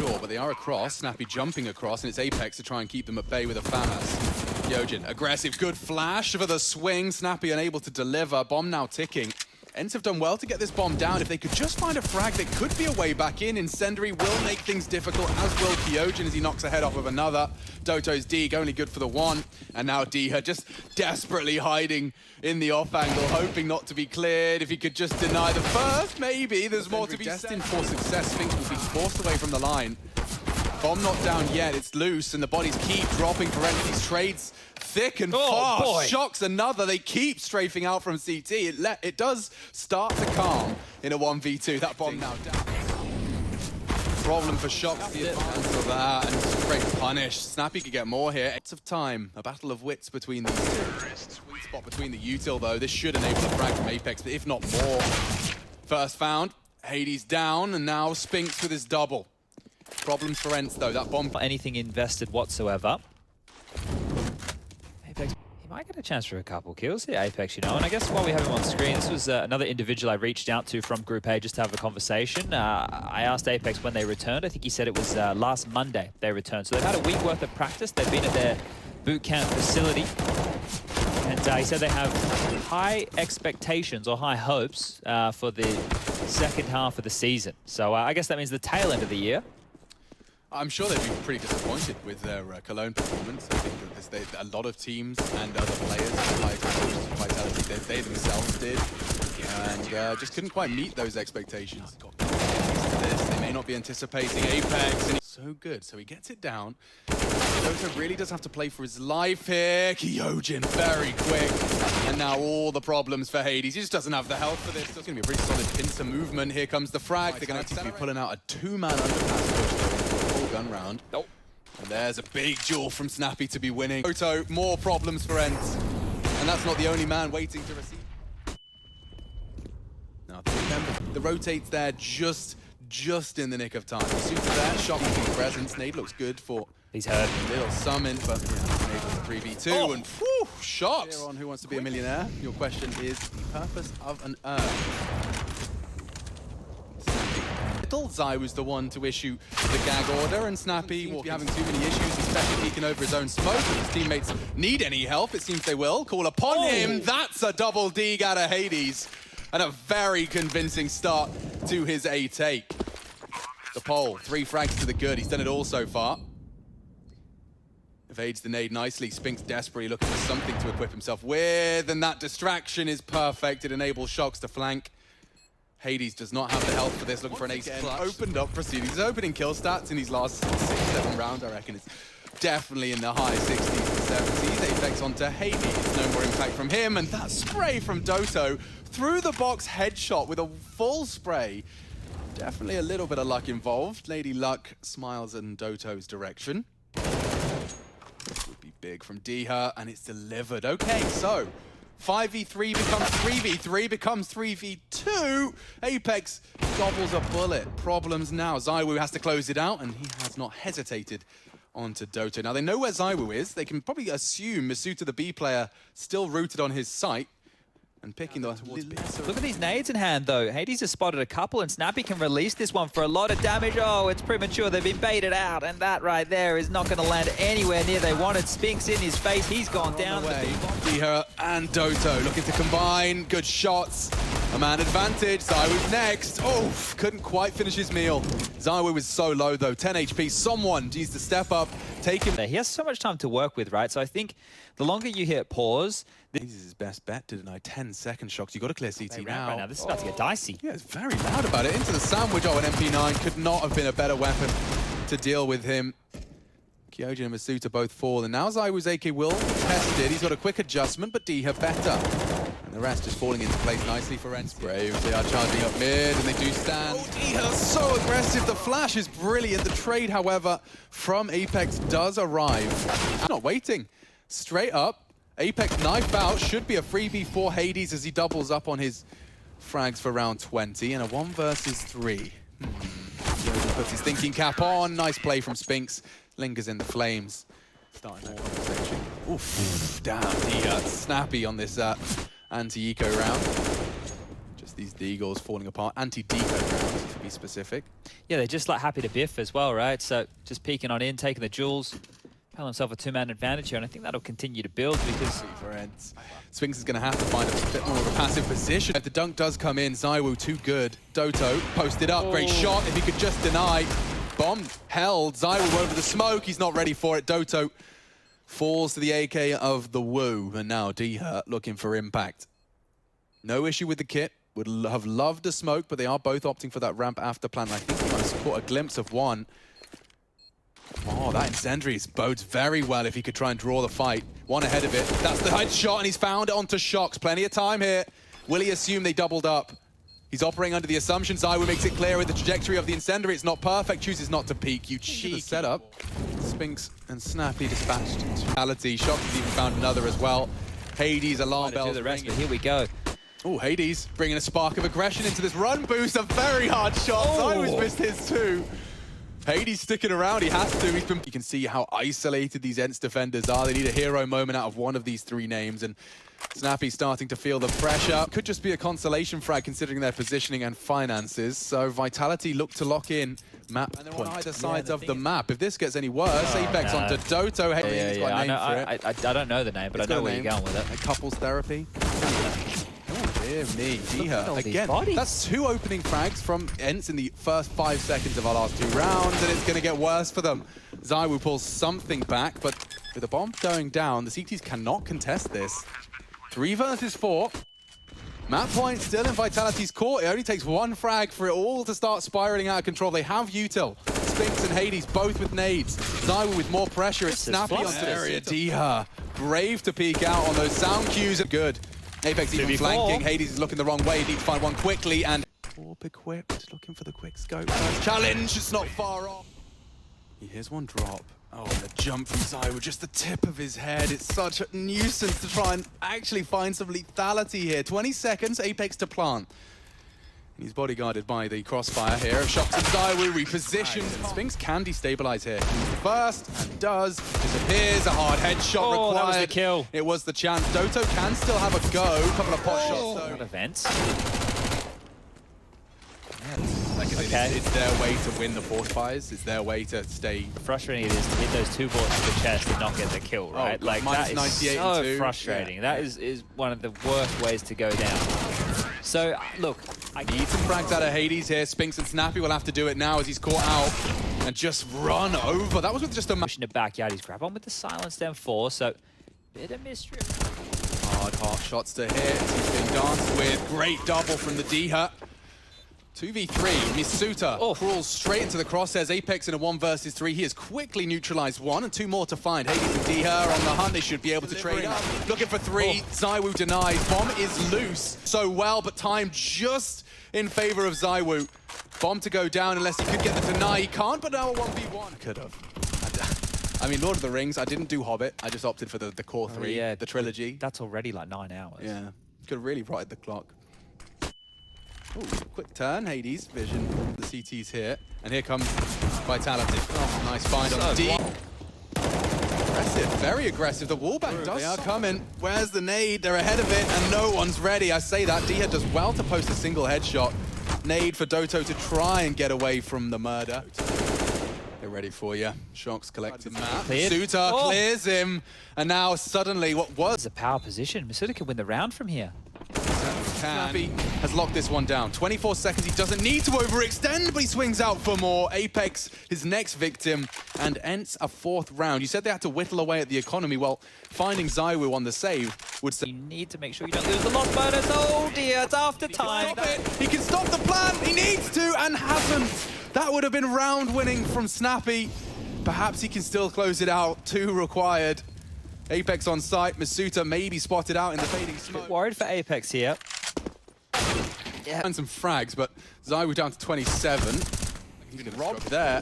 sure, but they are across. Snappi jumping across, and it's Apex to try and keep them at bay with a FAMAS. Kyojin, aggressive, good flash for the swing. Snappi unable to deliver. Bomb now ticking. ENCE have done well to get this bomb down. If they could just find a frag, there could be a way back in. Incendiary will make things difficult, as will Kyojin as he knocks a head off of another. Doto's Dig only good for the one. And now dycha just desperately hiding in the off angle, hoping not to be cleared. If he could just deny the first, maybe there's more to be destined for success. Spinx will be forced away from the line. Bomb not down yet, it's loose, and the bodies keep dropping for ENCE. These trades thick and fast. Boy. shox another. They keep strafing out from CT. It does start to calm in a 1v2. That bomb now down. Problem for shox. The advance of that, and straight punish. Snappi could get more here. It's of time. A battle of wits between these two. Sweet spot between the util though. This should enable a frag from Apex, but if not more. First found. Hades down, and now Spinx with his double. Problems for ENCE though, that bomb. Anything invested whatsoever. Apex, he might get a chance for a couple kills here, Apex, you know. And I guess while we have him on screen, this was another individual I reached out to from Group A just to have a conversation. I asked Apex when they returned. I think he said it was last Monday they returned. So they've had a week worth of practice. They've been at their boot camp facility. And he said they have high expectations or high hopes for the second half of the season. So I guess that means the tail end of the year. I'm sure they'd be pretty disappointed with their Cologne performance. I think that a lot of teams and other players, like Vitality, they themselves did, and just couldn't quite meet those expectations. They may not be anticipating Apex, and so good, so he gets it down. doto really does have to play for his life here. Kyojin very quick, and now all the problems for Hades. He just doesn't have the health for this. It's going to be a pretty solid pincer movement. Here comes the frag. They're going to be pulling out a two-man underpass push. Gun round. Nope. And there's a big duel from Snappi to be winning. Doto, more problems for ENCE. And that's not the only man waiting to receive. Now, remember, the rotates there just in the nick of time. Suits there, shocking presence. Nade looks good for he's hurt. A little summon, but yeah, Nade was a 3v2. And whew, shots! Here on Who Wants to Be a Millionaire, your question is the purpose of an ZywOo's the one to issue the gag order, and Snappi will be having too many issues, especially peeking over his own smoke. If his teammates need any help, it seems they will. Call upon him. That's a double dig out of Hades. And a very convincing start to his A take. The pole, 3 frags to the good. He's done it all so far. Evades the nade nicely. Spinx desperately looking for something to equip himself with, and that distraction is perfect. It enables shox to flank. Hades does not have the health for this, looking for an ace. Opened up proceedings. His opening kill stats in these last 6-7 rounds, I reckon, is definitely in the high 60s and 70s. Apex onto Hades. No more impact from him, and that spray from Doto through the box headshot with a full spray. Definitely a little bit of luck involved. Lady Luck smiles in Doto's direction. This would be big from dycha, and it's delivered. Okay, so 5v3 becomes 3v3, becomes 3v2. Apex gobbles a bullet. Problems now. ZywOo has to close it out, and he has not hesitated onto Doto. Now, they know where ZywOo is. They can probably assume misutaaa, the B player, still rooted on his site. And picking the towards B. Look at these nades in hand, though. Hades has spotted a couple, and Snappi can release this one for a lot of damage. Oh, it's premature. They've been baited out, and that right there is not going to land anywhere near they wanted. Spinx in his face. He's gone down. dycha and Doto looking to combine. Good shots. A man advantage. ZywOo's next. Oh, couldn't quite finish his meal. ZywOo is so low, though. 10 HP. Someone needs to step up, take him. He has so much time to work with, right? So I think the longer you hit pause, this is his best bet to deny 10-second shox. You've got to clear CT now. Right now. This is about to get dicey. Yeah, it's very loud about it. Into the sandwich. Oh, an MP9 could not have been a better weapon to deal with him. Kyojin and misutaaa both fall, and now ZywOo's AK will test it. He's got a quick adjustment, but dycha better. And the rest just falling into place nicely for ENCE. Brave, they are charging up mid, and they do stand. Oh, dycha, so aggressive. The flash is brilliant. The trade, however, from Apex does arrive. Not waiting. Straight up. Apex knife out, should be a freebie for Hades as he doubles up on his frags for round 20, and a 1 versus 3. Kyojin puts his thinking cap on. Nice play from Spinx. Lingers in the flames. Starting that conversation. Oof, damn, dycha. Snappi on this anti-eco round. Just these deagles falling apart. Anti-deco round. be specific. Yeah, they're just like happy to biff as well, right? So just peeking on in, taking the jewels, found himself a two-man advantage here, and I think that'll continue to build because for ENCE. Spinx is going to have to find a bit more of a passive position. If the dunk does come in, ZywOo too good. Doto posted up, great shot. If he could just deny, bomb held. ZywOo over the smoke. He's not ready for it. Doto falls to the AK of the Woo, and now dycha looking for impact. No issue with the kit. Would have loved a smoke, but they are both opting for that ramp after plan. I think he must have caught a glimpse of one. Oh, that incendiary bodes very well if he could try and draw the fight. One ahead of it. That's the headshot, and he's found it onto shox. Plenty of time here. Will he assume they doubled up? He's operating under the assumption. ZywOo makes it clear with the trajectory of the incendiary. It's not perfect. Chooses not to peek. You cheeky setup. Spinx and Snappi dispatched to Vitality. shox has even found another as well. Hades, alarm bells. do the rest, but here we go. Oh, Hades bringing a spark of aggression into this run boost. A very hard shot. ZywOo's missed his too. Hades sticking around, he has to. You can see how isolated these ENCE defenders are. They need a hero moment out of one of these three names, and Snappi's starting to feel the pressure. Could just be a consolation frag considering their positioning and finances. So Vitality look to lock in map and they're on either sides of the map. If this gets any worse, Apex onto Doto. Hey, got a name for it. I don't know the name, but I know where you're going with it. A couples therapy. Dear me, dycha. Again, that's two opening frags from ENCE in the first 5 seconds of our last two rounds, and it's going to get worse for them. ZywOo pulls something back, but with the bomb going down, the CTs cannot contest this. 3 versus 4. Map point still in Vitality's court. It only takes one frag for it all to start spiraling out of control. They have util. Spinx and Hades both with nades. ZywOo with more pressure. It's Snappi onto the area. dycha brave to peek out on those sound cues. Good. Apex even flanking. Hades is looking the wrong way. Need to find one quickly, and Orb equipped, looking for the quick scope. Challenge, it's not far off. Here's one drop. Oh, and the jump from ZywOo, just the tip of his head. It's such a nuisance to try and actually find some lethality here. 20 seconds, Apex to plant. He's bodyguarded by the crossfire here. shox and ZywOo repositioned. Spinx can destabilize here. First, and does. Disappears. A hard headshot required. That was the kill. It was the chance. Doto can still have a go. A couple of pot shots though. Not events. Okay. It's their way to win the force fires. It's their way to stay. Frustrating it is to hit those 2 bullets to the chest and not get the kill, right? Oh, like that is so frustrating. Yeah. That is one of the worst ways to go down. So look, I need some frags out of Hades here. Spinx and Snappi will have to do it now as he's caught out and just run over. That was with just a push in the backyard. He's grab on with the silenced M4, so bit of mystery. Hard shots to hit. He's being danced with. Great double from the dycha. 2v3, misutaaa crawls straight into the crosshairs. Apex in a 1 versus 3. He has quickly neutralized one and 2 more to find. Hades and dycha are on the hunt. They should be able to trade up. Looking for 3. ZywOo denies. Bomb is loose so well, but time just in favor of ZywOo. Bomb to go down unless he could get the deny. He can't, but now a 1v1. Could have. I mean, Lord of the Rings, I didn't do Hobbit. I just opted for the core 3, the trilogy. That's already like 9 hours. Yeah, could have really righted the clock. Ooh, quick turn, Hades, vision, the CT's here. And here comes Vitality. Oh, nice find on D. Aggressive, very aggressive. The wallbang does. They are coming. Where's the nade? They're ahead of it, and no one's ready. I say that. dycha does well to post a single headshot. Nade for Doto to try and get away from the murder. They're ready for you. shox collects the map. misutaaa clears him, and now suddenly what was... It's a power position. misutaaa can win the round from here. Snappi has locked this one down. 24 seconds, he doesn't need to overextend, but he swings out for more. Apex, his next victim, and ENCE a 4th round. You said they had to whittle away at the economy. Well, finding ZywOo on the save would say... You need to make sure you don't lose the lock bonus. Oh dear, it's after time. He can stop the plan. He needs to and hasn't. That would have been round winning from Snappi. Perhaps he can still close it out. 2 required. Apex on site. misutaaa maybe spotted out in the fading smoke. Worried for Apex here. Yeah. And some frags, but ZywOo down to 27. He's been robbed there.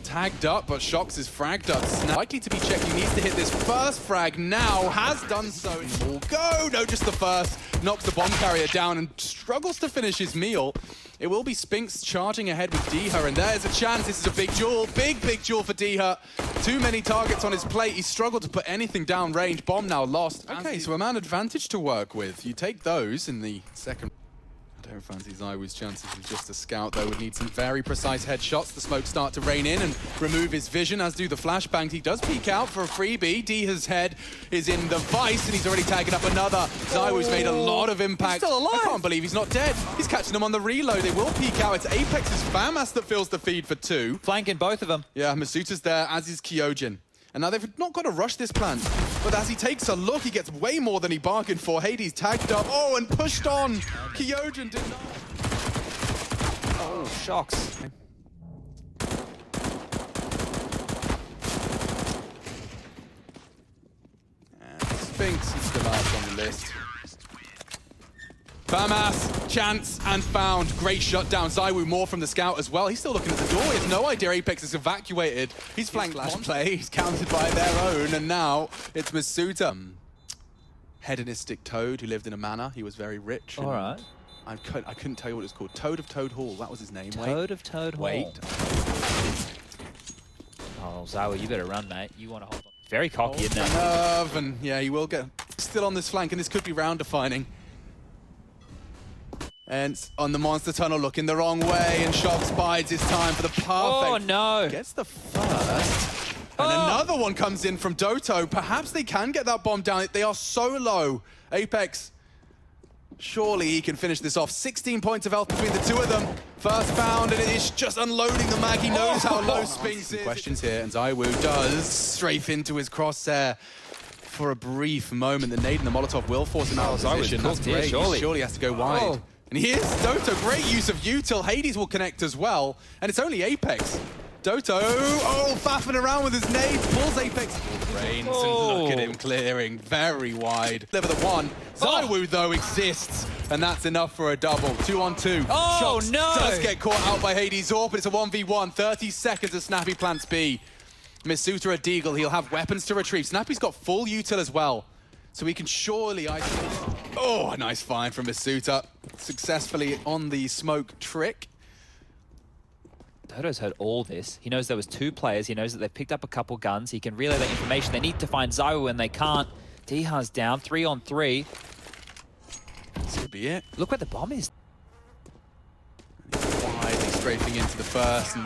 Tagged up, but shox is fragged up. Likely to be checking, needs to hit this first frag now. Has done so. All go! No, just the first. Knocks the bomb carrier down and struggles to finish his meal. It will be Spinx charging ahead with dycha, and there's a chance. This is a big duel. Big duel for dycha. Too many targets on his plate. He struggled to put anything down range. Bomb now lost. Okay, so a man advantage to work with. You take those in the second. I don't fancy ZywOo's chances with just a scout, though. Would need some very precise headshots. The smoke start to rain in and remove his vision, as do the flashbangs. He does peek out for a freebie. Dycha's head is in the vice, and he's already tagging up another. ZywOo's made a lot of impact. He's still alive. I can't believe he's not dead. He's catching them on the reload. They will peek out. It's Apex's FAMAS that fills the feed for 2. Flanking both of them. Yeah, misutaaa's there, as is Kyojin. And now they've not got to rush this plant. But as he takes a look, he gets way more than he bargained for. Hades tagged up. Oh, and pushed on. Kyojin did not. Oh, shox. And Spinx is the last on the list. FAMAS, chance, and found. Great shutdown. ZywOo more from the scout as well. He's still looking at the door. He has no idea Apex is evacuated. He's flanked flash play. He's countered by their own. And now it's misutaaa. Hedonistic toad who lived in a manor. He was very rich. All right. I couldn't tell you what it was called. Toad of Toad Hall. That was his name. Toad of Toad Hall. Wait. Oh, ZywOo, you better run, mate. You want to hold on. Very cocky, isn't it? Nerve, and yeah, he will get still on this flank, and this could be round defining. And on the monster tunnel, looking the wrong way, and shox bides his time for the perfect. Oh no! Gets the first, and another one comes in from Doto. Perhaps they can get that bomb down. They are so low. Apex, surely he can finish this off. 16 points of health between the two of them. First found, and it is just unloading the mag. He knows how low Spinx is. Questions here, and ZywOo does strafe into his crosshair. For a brief moment, the nade and the Molotov will force him out of position. That's great. He surely has to go wide. Oh. And here's Doto, great use of util. Hades will connect as well, and it's only Apex. Doto, oh, faffing around with his nades, pulls Apex. Brains, and look at him clearing very wide. Deliver the one. ZywOo, though, exists, and that's enough for a double. 2 on 2. Oh, shox no! Does get caught out by Hades Orb, but it's a 1v1. 30 seconds as Snappi plants B. misutaaa a deagle, he'll have weapons to retrieve. Snappi's got full util as well, so he can surely isolate. Oh, a nice find from misutaaa. Successfully on the smoke trick. Doto's heard all this. He knows there was 2 players. He knows that they've picked up a couple guns. He can relay that information. They need to find ZywOo and they can't. Dycha's down, 3 on 3. This could be it. Look where the bomb is. Widely strafing into the first. And